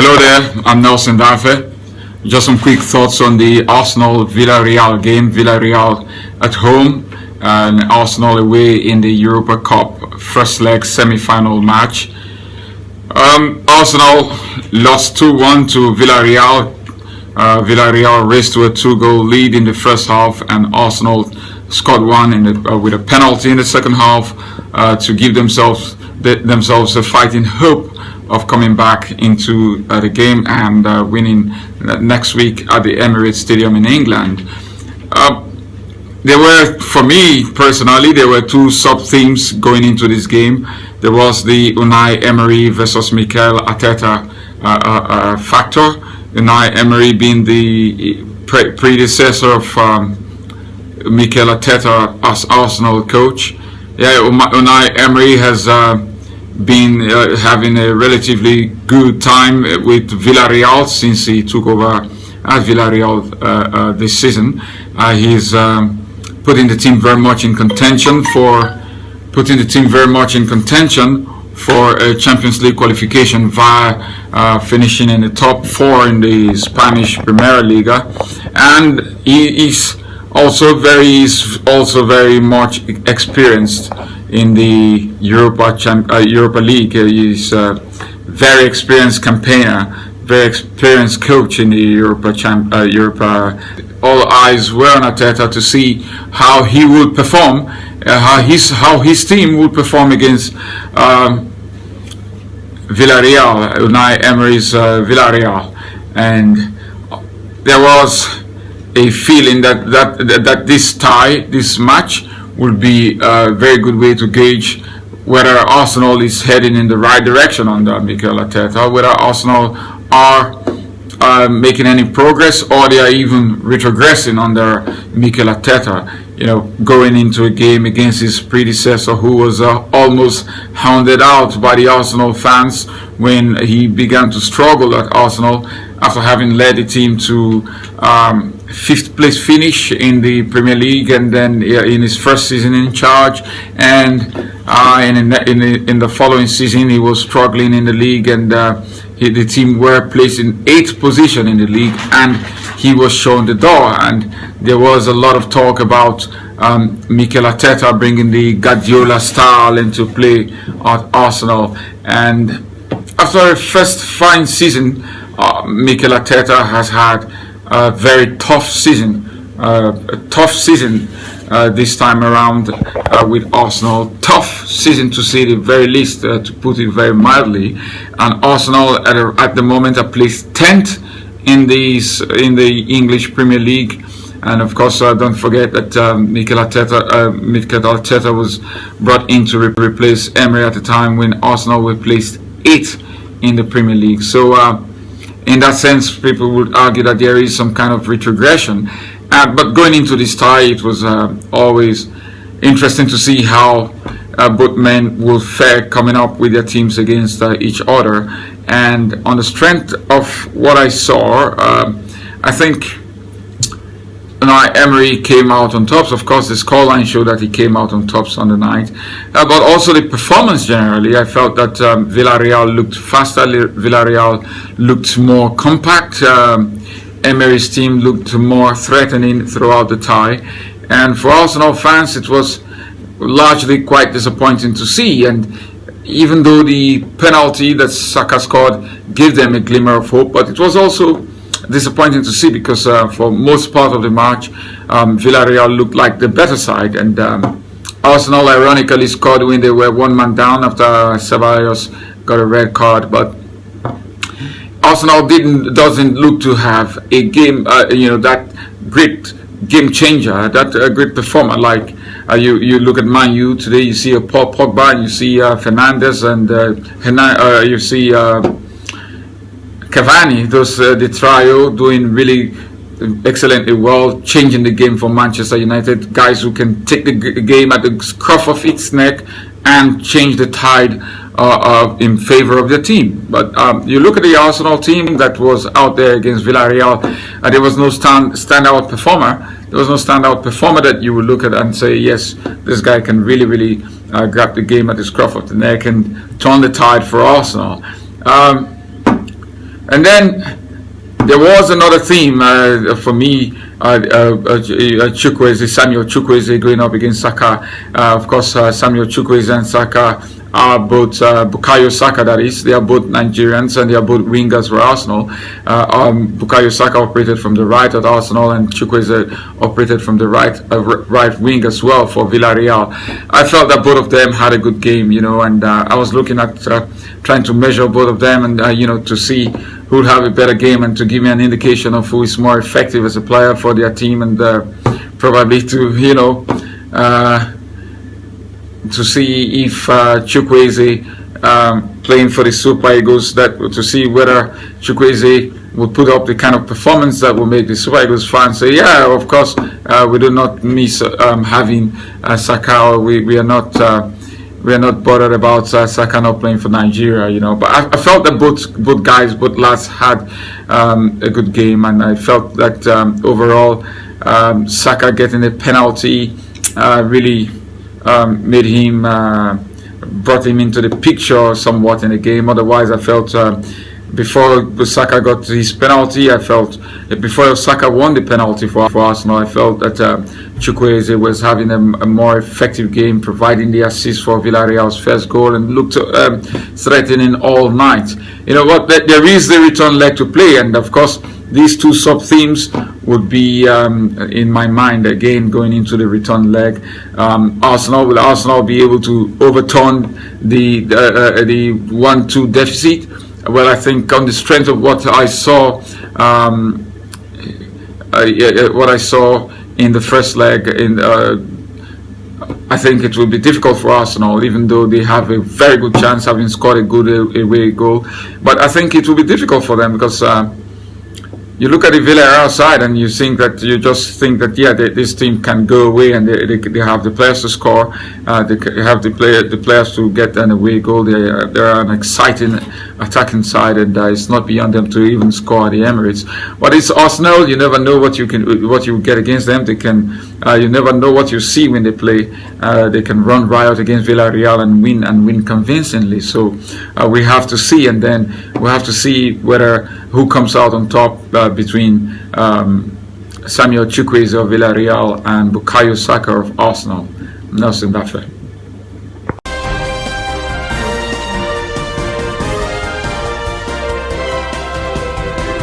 Hello there, I'm Nelson Dafe. Just some quick thoughts on the Arsenal-Villarreal game. Villarreal at home and Arsenal away in the Europa Cup first leg semi-final match. Arsenal lost 2-1 to Villarreal. Villarreal raced to a 2-goal lead in the first half, and Arsenal scored one with a penalty in the second half to give themselves a fighting hope of coming back into the game and winning next week at the Emirates Stadium in England. For me personally, there were two sub-themes going into this game. There was the Unai Emery versus Mikel Arteta factor. Unai Emery being the predecessor of Mikel Arteta as Arsenal coach. Yeah, Unai Emery has been having a relatively good time with Villarreal since he took over at Villarreal this season. He's putting the team very much in contention for a Champions League qualification via finishing in the top 4 in the Spanish Premier Liga, and he is also very much experienced in the Europa League. He's a very experienced campaigner, very experienced coach in the Europa. All eyes were on Arteta to see how he would perform, how his team would perform against Villarreal, Unai Emery's Villarreal, and there was a feeling that this match would be a very good way to gauge whether Arsenal is heading in the right direction under Mikel Arteta, whether Arsenal are making any progress or they are even retrogressing under Mikel Arteta. You know, going into a game against his predecessor, who was almost hounded out by the Arsenal fans when he began to struggle at Arsenal after having led the team to 5th place finish in the Premier League, and then in his first season in charge, and in the following season he was struggling in the league, and the team were placed in 8th position in the league, and he was shown the door. And there was a lot of talk about Mikel Arteta bringing the Guardiola style into play at Arsenal, and after a first fine season, Mikel Arteta has had a very tough season. This time around with Arsenal. Tough season to say the very least, to put it very mildly. And Arsenal at the moment are placed 10th in the English Premier League. And of course, don't forget that Mikel Arteta was brought in to replace Emery at the time when Arsenal were placed 8th in the Premier League. So in that sense, people would argue that there is some kind of retrogression. But going into this tie, it was always interesting to see how both men will fare coming up with their teams against each other. And on the strength of what I saw, I think Emery came out on tops. Of course, the scoreline showed that he came out on tops on the night. But also the performance generally, I felt that Villarreal looked faster, Villarreal looked more compact. Emery's team looked more threatening throughout the tie, and for Arsenal fans it was largely quite disappointing to see. And even though the penalty that Saka scored gave them a glimmer of hope, but it was also disappointing to see because for most part of the match Villarreal looked like the better side, and Arsenal ironically scored when they were one man down after Ceballos got a red card. But Arsenal doesn't look to have a game, that great game changer, that great performer. Like you look at Man U today, you see a Paul Pogba, and you see Fernandes, and you see Cavani. The trio doing really excellently well, changing the game for Manchester United. Guys who can take the game at the scruff of its neck and change the tide in favor of the team. But you look at the Arsenal team that was out there against Villarreal, there was no standout performer. There was no standout performer that you would look at and say, yes, this guy can really grab the game at the scruff of the neck and turn the tide for Arsenal. And then there was another theme for me. Chukwueze, Samuel Chukwueze going up against Saka. Of course, Samuel Chukwueze and Saka are both Bukayo Saka, that is. They are both Nigerians and they are both wingers for Arsenal. Bukayo Saka operated from the right at Arsenal, and Chukwueze operated from the right wing as well for Villarreal. I felt that both of them had a good game, and I was looking at trying to measure both of them and to see who would have a better game and to give me an indication of who is more effective as a player for their team, and probably to see if Chukwueze playing for the Super Eagles, to see whether Chukwueze would put up the kind of performance that will make the Super Eagles fans say, yeah, of course, we do not miss having Saka. We are not bothered about Saka not playing for Nigeria, But I felt that both lads had a good game, and I felt that overall Saka getting a penalty really made him, brought him into the picture somewhat in the game. Otherwise, I felt before Saka got his penalty, before Saka won the penalty for Arsenal, I felt that Chukwueze was having a more effective game, providing the assist for Villarreal's first goal, and looked threatening all night. There is the return leg to play, and of course these two sub-themes would be in my mind again going into the return leg. Will Arsenal be able to overturn the 1-2 deficit? Well, I think on the strength of what I saw, in the first leg, I think it will be difficult for Arsenal, even though they have a very good chance having scored a good away goal. But I think it will be difficult for them because you look at the Villarreal side and you just think that this team can go away, and they have the players to score, they have the players to get an away goal. They are an exciting attacking side, and it's not beyond them to even score at the Emirates. But it's Arsenal. You never know what you get against them. You never know what you see when they play. They can run riot against Villarreal and win convincingly. So we have to see, and then we have to see who comes out on top between Samuel Chukwueze of Villarreal and Bukayo Saka of Arsenal. Nelson Bafe.